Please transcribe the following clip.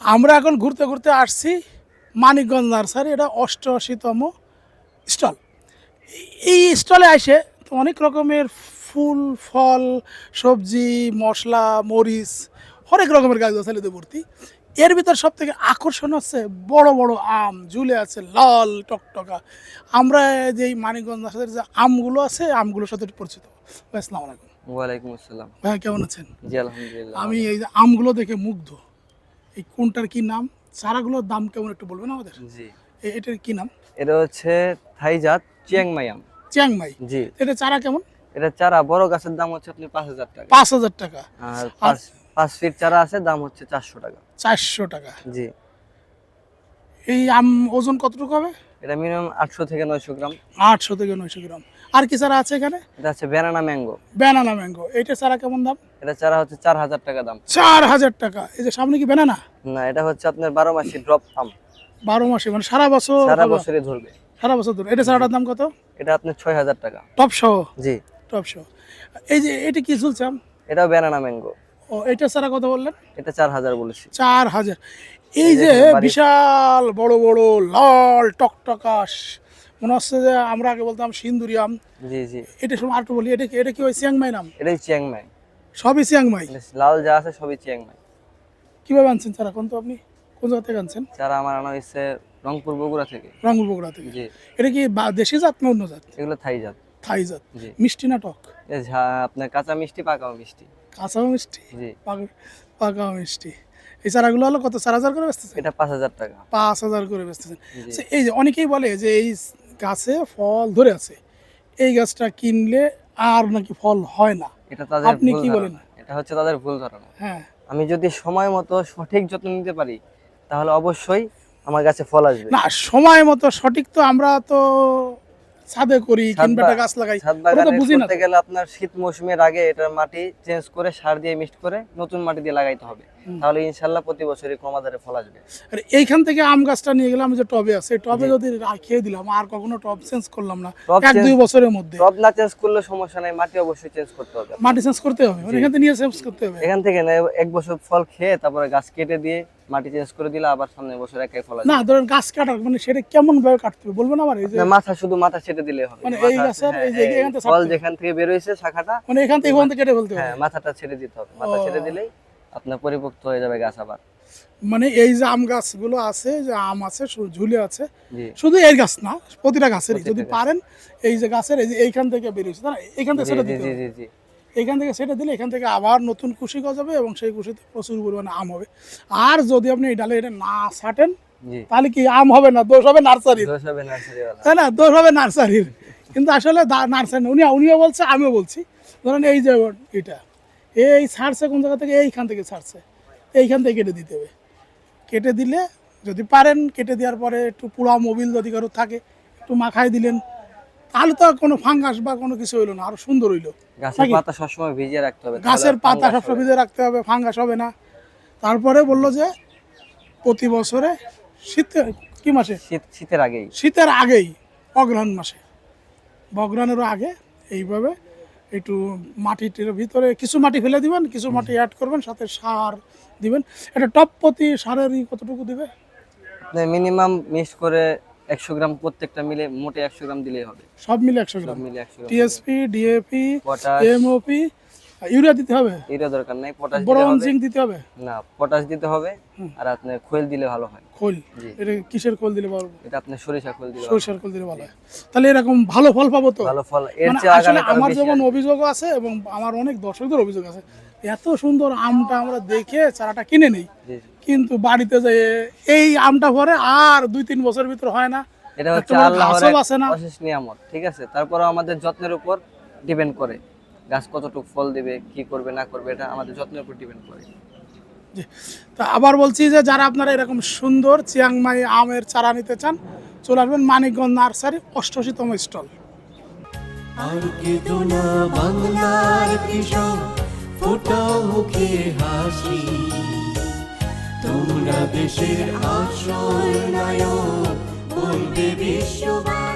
আমরা এখন ঘুরতে ঘুরতে আসছি মানিকগঞ্জ নার্সারি, এটা 88তম স্টল। এই স্টলে এসে তো অনেক রকমের ফুল ফল সবজি মশলা মরিচ অনেক রকমের গাছগাছালিতে ভর্তি। এর ভিতর সব থেকে আকর্ষণ হচ্ছে বড় বড় আম ঝুলে আছে লাল টকটকা। আমরা যে মানিকগঞ্জ নার্সারির যে আমগুলো আছে আমগুলোর সাথে একটু পরিচিত। ভাই আসসালামু আলাইকুম। ওয়ালাইকুম আসসালাম। ভাই কেমন আছেন? জি আলহামদুলিল্লাহ। আমি এই যে আমগুলো দেখে মুগ্ধ। এই কোনটার কি নাম, চারাগুলোর দাম কেমন একটু বলবেন আমাদের? জি, এটার কি নাম? এটা হচ্ছে থাইজাত চিয়াংমাই আম। চিয়াংমাই। জি, এটা চারা কেমন? এটা চারা বড় গাছের দাম হচ্ছে আপনি 5,000 টাকা। 5,000 টাকা। আর আর 5 ফিট চারা আছে, দাম হচ্ছে 400 টাকা। 400 টাকা। জি, এই আম ওজন কতটুকু হবে? এটা মিনিমাম 800 থেকে 900 গ্রাম। 800 থেকে 900 গ্রাম। আর কি চারা আছে এখানে? এটা হচ্ছে ব্যানানা ম্যাঙ্গো। Banana mango. এটা চারা কেমন দাম? এটা চারা হচ্ছে 4,000 টাকা দাম। 4,000 টাকা। এই যে সামনে কি ব্যানানা? না, এটা হচ্ছে আপনার 12 মাসি ড্রপ আম। 12 মাসে মানে সারা বছর সারা হবে? বছরই ধরবে। সারা বছর ধরে। এটা চারাটার দাম কত? এটা আপনার 6,000 টাকা। টপ সহ? জি, টপ সহ। এই যে এটা কি ঝুলছে আম? এটাও ব্যানানা ম্যাঙ্গো। ও এটা চারা কত বললেন? এটা 4,000 বলেছি। 4,000। এই যে বিশাল বড় বড় লাল টকটকাশ মনে হচ্ছে যে আমরা আগে বলতাম সিন্দুরি আম। জি জি, এটা সময় আর একটু বলি, এটা কি ওই চিয়াংমাই নাম? এটাই চিয়াংমাই। সবই চিয়াংমাই। লাল যা আছে সবই চিয়াংমাই। কিভাবে আনছেন চারা কোন তো আপনি কোন জায়গা থেকে আনছেন? চারা আমার আনা হয়েছে রংপুর বগুড়া থেকে। রংপুর বগুড়া থেকে। জি, এটা কি দেশি জাত না অন্য জাত? এগুলো থাই জাত। থাই জাত। জি, মিষ্টি না টক? আপনার কাঁচা মিষ্টি পাকাও মিষ্টি। কাঁচাও মিষ্টি জি, পাকাও মিষ্টি। এই চারাগুলো হলো কত? 4,000 করে বেচতেছেন? এটা 5,000 টাকা। 5,000 করে বেচতেছেন। জি, আচ্ছা, এই যে অনেকেই বলে যে এই গাছে ফল ধরে আছে, এই গাছটা কিনলে আর নাকি ফল হয় না, এটা তাদের আপনি ভুল কি বলেন? ধারণা। এটা হচ্ছে তাদের ভুল ধারণা। হ্যাঁ। আমি যদি সময় মতো সঠিক যত্ন নিতে পারি তাহলে অবশ্যই আমার গাছে ফল আসবে। না, সময় মতো সঠিক তো আমরা তো ছাদে করি কিংবা একটা গাছ লাগাই, ছাদ ওটা তো বাগানে বুঝি না করতে তো। গেলে আপনার শীত মৌসুমের আগে এটার মাটি চেঞ্জ করে সার দিয়ে মিক্সড করে নতুন মাটি দিয়ে লাগাইতে হবে। তাহলে ইনশাআল্লাহ প্রতি বছরই কম আকারে ফল আসবে। আর এইখান থেকে আম গাছটা নিয়ে গেলাম যে টবে আছে, এই টবে জি। যদি রাখিয়ে দিলাম আর কখনো টব চেঞ্জ করলাম না টব 1-2 চেঞ্জ বছরের মধ্যে, টব না চেঞ্জ করলে সমস্যা নাই, মাটি অবশ্যই চেঞ্জ করতে হবে। মাটি চেঞ্জ করতে হবে, মানে জি। এখান থেকে নিয়ে চেঞ্জ করতে হবে। এখান থেকে না, এক বছর ফল খেয়ে তারপরে গাছ কেটে দিয়ে মাটি চেঞ্জ করে দিলে আবার সামনের বছর একাই ফল আসবে। না ধরেন গাছ কাটার মানে সেটা কেমন ভাবে কাটতে হবে বলবেন আমার? এই যে না, শুধু মাথা ছেটে দিলে হবে। মানে এই গাছের এই যে এখান থেকে ফল ছাড়তে হবে। যেখান থেকে বের হয়েছে শাখাটা, মানে এখান থেকে ওখান থেকে কেটে ফেলতে হবে। হ্যাঁ, মাথাটা ছেড়ে দিতে হবে। মাথা ও। ছেড়ে দিলেই আপনার পরিপক্ত হয়ে যাবে গাছ আবার। মানে এই যে আম গাছগুলো আছে, যে আম আছে ঝুলে আছে, জি, শুধু এই গাছ না প্রতিটা গাছেরই প্রতিটা যদি গাছ। পারেন এই যে গাছের এই যে এইখান থেকে বেরিয়েছে না, এইখান থেকে জি সেটা জি দিতে জি হবে। জি জি এইখান থেকে সেটা দিলে এখান থেকে আবার নতুন কুশি গজাবে এবং সেই কুশিতে প্রচুর পরিমাণে আম হবে। আর যদি আপনি এই ডালে এটা না ছাটেন জি। তাহলে কি আম হবে না, দোষ হবে নার্সারির, দোষ হবে নার্সারিওয়ালা। তাই না? দোষ হবে নার্সারির। কিন্তু আসলে নার্সারি উনিও বলছে আমিও বলছি, ধরেন এই যে এটা এই ছাড়ছে কোন জায়গা থেকে, এইখান থেকে ছাড়ছে, এইখান থেকে কেটে দিতে হবে। কেটে দিলে যদি পারেন, কেটে দেওয়ার পরে একটু পোড়া মোবিল যদি কারো থাকে একটু মাখাই দিলেন, তাহলে তো কোনো ফাঙ্গাস বা কোনো কিছু হইলো না, আরো সুন্দর হইলো। গাছের নাকি? পাতা সবসময় ভিজিয়ে রাখতে হবে, তাহলে গাছের পাতা ফাঙ্গাস সবসময় হবে ভিজে রাখতে হবে, ফাঙ্গাস হবে না। তারপরে বললো যে প্রতি বছরে শীতে কি মাসে? না। শীতের আগেই। শীতের আগেই, অগ্রহণ মাসে, অগ্রহণেরও আগে এইভাবে একটু মাটিটির ভিতরে কিছু মাটি ফেলে দিবেন, কিছু মাটি অ্যাড করবেন, সাথে সার দিবেন। এটা টপ প্রতি সারের কতটুকু দিবে? মিনিমাম মিক্স করে 100 গ্রাম প্রত্যেকটা মিলে মোটে 100 গ্রাম দিলেই হবে। সব মিলে 100 সব গ্রাম। মিলে 100 গ্রাম। TSP, DAP, potash, MOP, urea দিতে হবে, এর দরকার নাই। পটাশ দিলে বোরন হবে। জিঙ্ক দিতে হবে। না, পটাশ দিতে হবে। আর আপনার খোল দিলে ভালো হয়। খোল? জি। এটা কিসের খোল দিলে পারবো? এটা আপনার সরিষা খোল দিলে ভালো হয়। সরষের খোল দিলে ভালো হয়। তাহলে এরকম ভালো ফল পাবো তো? ভালো ফল এর মানে চেয়ে আসলে আগামী কাল আমার বেশি যেমন আসবে। অভিযোগ আছে এবং আমার অনেক দর্শকদের অভিযোগ আছে, এত সুন্দর আমটা আমরা দেখে চারাটা কিনে নেই, জি জি। কিন্তু বাড়িতে যাই এই আমটা পরে আর 2-3 বছরের ভিতর হয় না, এটা হচ্ছে একটা বড় আল্লাহর গাছও এক বাঁচে না। অশেষ নিয়ামত, ঠিক আছে? তারপরে আমাদের যত্নের উপর ডিপেন্ড করে গাছ কতটুকু ফল দেবে, কি করবে না করবে, এটা আমাদের যত্নের উপর ডিপেন্ড করে। জি। তা আবার বলছি যে যারা আপনারা এরকম সুন্দর চিয়াংমাই আমের চারা নিতে চান, চলে আসবেন মানিকগঞ্জ নার্সারি 88তম স্টল। আর কেঁদো না বাংলার কৃষক, ফোটাও মুখে হাসি, তোমরা দেশের আসল নায়ক, বলবে বিশ্ববাসী।